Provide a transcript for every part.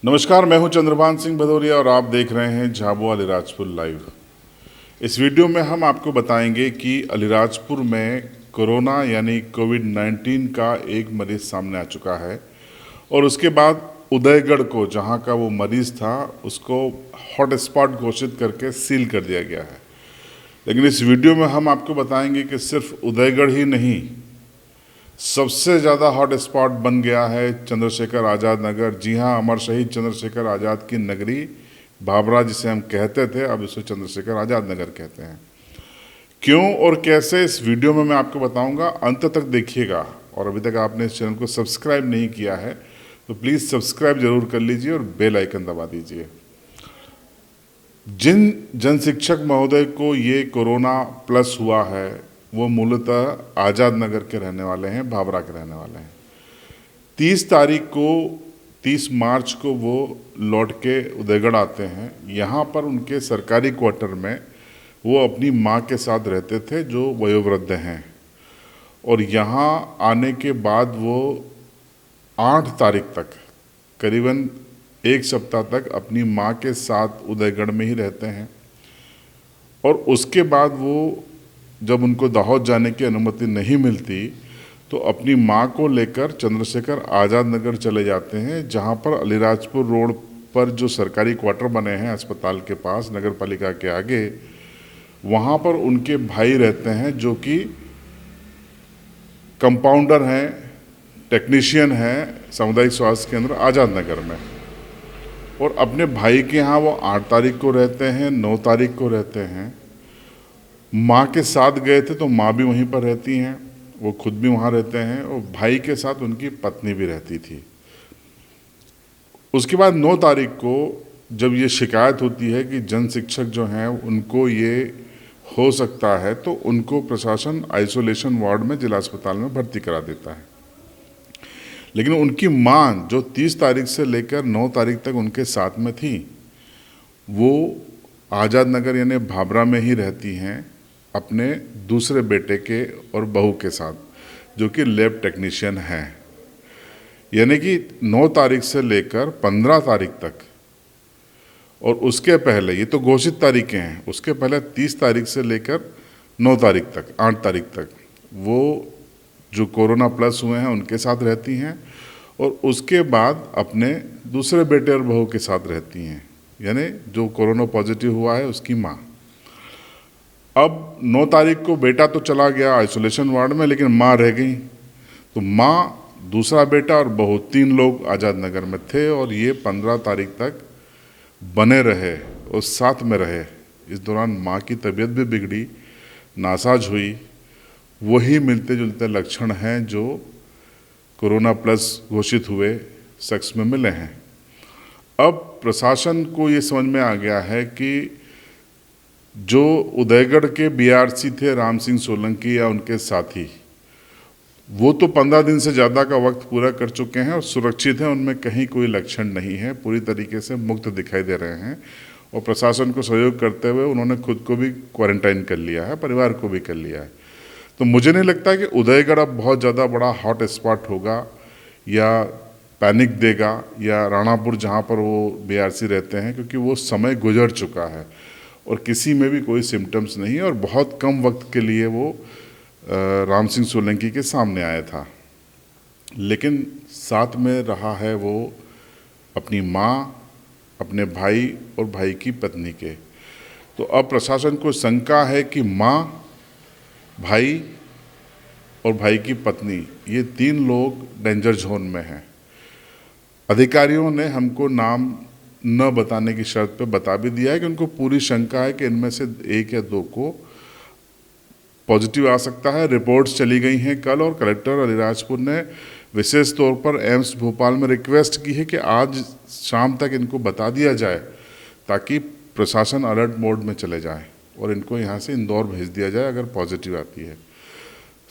नमस्कार, मैं हूं चंद्रभान सिंह भदौरिया और आप देख रहे हैं झाबुआ अलीराजपुर लाइव। इस वीडियो में हम आपको बताएंगे कि अलीराजपुर में कोरोना यानी कोविड-19 का एक मरीज सामने आ चुका है और उसके बाद उदयगढ़ को, जहां का वो मरीज था, उसको हॉट स्पॉट घोषित करके सील कर दिया गया है। लेकिन इस वीडियो में हम आपको बताएंगे कि सिर्फ उदयगढ़ ही नहीं, सबसे ज़्यादा हॉट स्पॉट बन गया है चंद्रशेखर आज़ाद नगर। जी हाँ, अमर शहीद चंद्रशेखर आज़ाद की नगरी भाभरा, जिसे हम कहते थे, अब इसे चंद्रशेखर आज़ाद नगर कहते हैं। क्यों और कैसे, इस वीडियो में मैं आपको बताऊंगा। अंत तक देखिएगा। और अभी तक आपने इस चैनल को सब्सक्राइब नहीं किया है तो प्लीज़ सब्सक्राइब जरूर कर लीजिए और बेल आइकन दबा दीजिए। जिन जन शिक्षक महोदय को ये कोरोना प्लस हुआ है वो मूलतः आज़ाद नगर के रहने वाले हैं, भाभरा के रहने वाले हैं। 30 मार्च को वो लौट के उदयगढ़ आते हैं। यहाँ पर उनके सरकारी क्वार्टर में वो अपनी माँ के साथ रहते थे, जो वयोवृद्ध हैं। और यहाँ आने के बाद वो 8 तारीख तक, करीबन एक सप्ताह तक अपनी माँ के साथ उदयगढ़ में ही रहते हैं। और उसके बाद वो, जब उनको दाहोद जाने की अनुमति नहीं मिलती, तो अपनी माँ को लेकर चंद्रशेखर आज़ाद नगर चले जाते हैं, जहाँ पर अलीराजपुर रोड पर जो सरकारी क्वार्टर बने हैं अस्पताल के पास, नगर पालिका के आगे, वहाँ पर उनके भाई रहते हैं, जो कि कंपाउंडर हैं, टेक्नीशियन हैं सामुदायिक स्वास्थ्य केंद्र आज़ाद नगर में। और अपने भाई के यहाँ वो 8 तारीख को रहते हैं, 9 तारीख को रहते हैं। माँ के साथ गए थे तो माँ भी वहीं पर रहती हैं, वो खुद भी वहाँ रहते हैं, और भाई के साथ उनकी पत्नी भी रहती थी। उसके बाद 9 तारीख को जब ये शिकायत होती है कि जन शिक्षक जो हैं उनको ये हो सकता है, तो उनको प्रशासन आइसोलेशन वार्ड में जिला अस्पताल में भर्ती करा देता है। लेकिन उनकी माँ, जो 30 तारीख से लेकर 9 तारीख तक उनके साथ में थी, वो आज़ाद नगर यानी भाभरा में ही रहती हैं अपने दूसरे बेटे के और बहू के साथ, जो कि लैब टेक्नीशियन हैं। यानी कि 9 तारीख से लेकर 15 तारीख तक, और उसके पहले, ये तो घोषित तारीखें हैं, उसके पहले 30 तारीख से लेकर 9 तारीख तक, 8 तारीख तक वो जो कोरोना प्लस हुए हैं उनके साथ रहती हैं, और उसके बाद अपने दूसरे बेटे और बहू के साथ रहती हैं, यानी जो कोरोना पॉजिटिव हुआ है उसकी माँ। अब 9 तारीख को बेटा तो चला गया आइसोलेशन वार्ड में, लेकिन माँ रह गई। तो माँ, दूसरा बेटा और बहू, 3 लोग आज़ाद नगर में थे, और ये 15 तारीख तक बने रहे और साथ में रहे। इस दौरान माँ की तबीयत भी बिगड़ी, नासाज हुई। वही मिलते जुलते लक्षण हैं जो कोरोना प्लस घोषित हुए शख्स में मिले हैं। अब प्रशासन को ये समझ में आ गया है कि जो उदयगढ़ के बीआरसी थे राम सिंह सोलंकी या उनके साथी, वो तो 15 दिन से ज़्यादा का वक्त पूरा कर चुके हैं और सुरक्षित हैं, उनमें कहीं कोई लक्षण नहीं है, पूरी तरीके से मुक्त दिखाई दे रहे हैं। और प्रशासन को सहयोग करते हुए उन्होंने खुद को भी क्वारंटाइन कर लिया है, परिवार को भी कर लिया है। तो मुझे नहीं लगता कि उदयगढ़ अब बहुत ज़्यादा बड़ा हॉट स्पॉट होगा या पैनिक देगा, या राणापुर जहाँ पर वो बीआरसी रहते हैं, क्योंकि वो समय गुजर चुका है और किसी में भी कोई सिम्टम्स नहीं है, और बहुत कम वक्त के लिए वो राम सिंह सोलंकी के सामने आया था। लेकिन साथ में रहा है वो अपनी माँ, अपने भाई और भाई की पत्नी के। तो अब प्रशासन को शंका है कि माँ, भाई और भाई की पत्नी, ये 3 लोग डेंजर जोन में हैं। अधिकारियों ने हमको नाम न बताने की शर्त पे बता भी दिया है कि उनको पूरी शंका है कि इनमें से 1 या 2 को पॉजिटिव आ सकता है। रिपोर्ट्स चली गई हैं कल, और कलेक्टर अलीराजपुर ने विशेष तौर पर एम्स भोपाल में रिक्वेस्ट की है कि आज शाम तक इनको बता दिया जाए, ताकि प्रशासन अलर्ट मोड में चले जाए और इनको यहाँ से इंदौर भेज दिया जाए अगर पॉजिटिव आती है।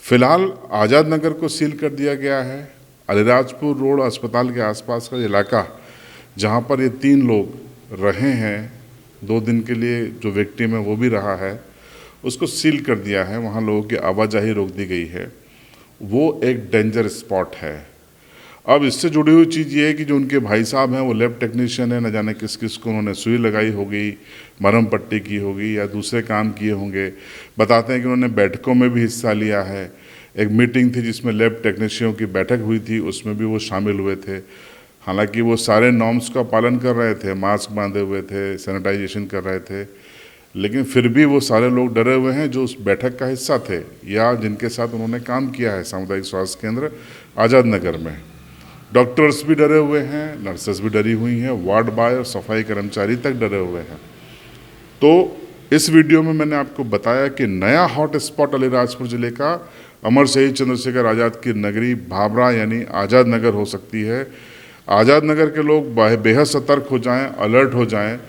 फिलहाल आज़ाद नगर को सील कर दिया गया है। अलीराजपुर रोड अस्पताल के आसपास का इलाका, जहाँ पर ये 3 लोग रहे हैं 2 दिन के लिए, जो विक्टिम है वो भी रहा है, उसको सील कर दिया है। वहाँ लोगों की आवाजाही रोक दी गई है। वो एक डेंजर स्पॉट है। अब इससे जुड़ी हुई चीज़ ये है कि जो उनके भाई साहब हैं वो लैब टेक्नीशियन है, न जाने किस किस को उन्होंने सुई लगाई होगी, मरहम पट्टी की होगी या दूसरे काम किए होंगे। बताते हैं कि उन्होंने बैठकों में भी हिस्सा लिया है। एक मीटिंग थी जिसमें लैब टेक्नीशियनों की बैठक हुई थी, उसमें भी वो शामिल हुए थे। हालांकि वो सारे नॉर्म्स का पालन कर रहे थे, मास्क बांधे हुए थे, सैनिटाइजेशन कर रहे थे, लेकिन फिर भी वो सारे लोग डरे हुए हैं जो उस बैठक का हिस्सा थे या जिनके साथ उन्होंने काम किया है सामुदायिक स्वास्थ्य केंद्र आज़ाद नगर में। डॉक्टर्स भी डरे हुए हैं, नर्सेस भी डरी हुई हैं, वार्ड बॉय और सफाई कर्मचारी तक डरे हुए हैं। तो इस वीडियो में मैंने आपको बताया कि नया हॉट स्पॉट अलीराजपुर जिले का अमर शहीद चंद्रशेखर आज़ाद की नगरी भाभरा यानी आज़ाद नगर हो सकती है। आज़ाद नगर के लोग बेहद सतर्क हो जाएं, अलर्ट हो जाएं,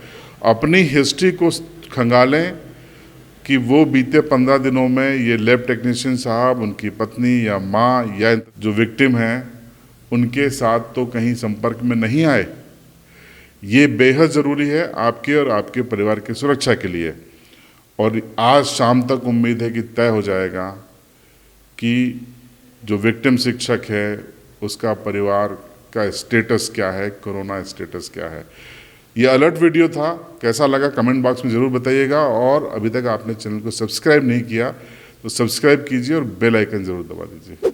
अपनी हिस्ट्री को खंगालें कि वो बीते 15 दिनों में ये लैब टेक्नीशियन साहब, उनकी पत्नी या माँ या जो विक्टिम हैं उनके साथ तो कहीं संपर्क में नहीं आए। ये बेहद ज़रूरी है आपके और आपके परिवार की सुरक्षा के लिए। और आज शाम तक उम्मीद है कि तय हो जाएगा कि जो विक्टिम शिक्षक है उसका परिवार का स्टेटस क्या है, कोरोना स्टेटस क्या है। ये अलर्ट वीडियो था, कैसा लगा कमेंट बॉक्स में ज़रूर बताइएगा। और अभी तक आपने चैनल को सब्सक्राइब नहीं किया तो सब्सक्राइब कीजिए और बेल आइकन ज़रूर दबा दीजिए।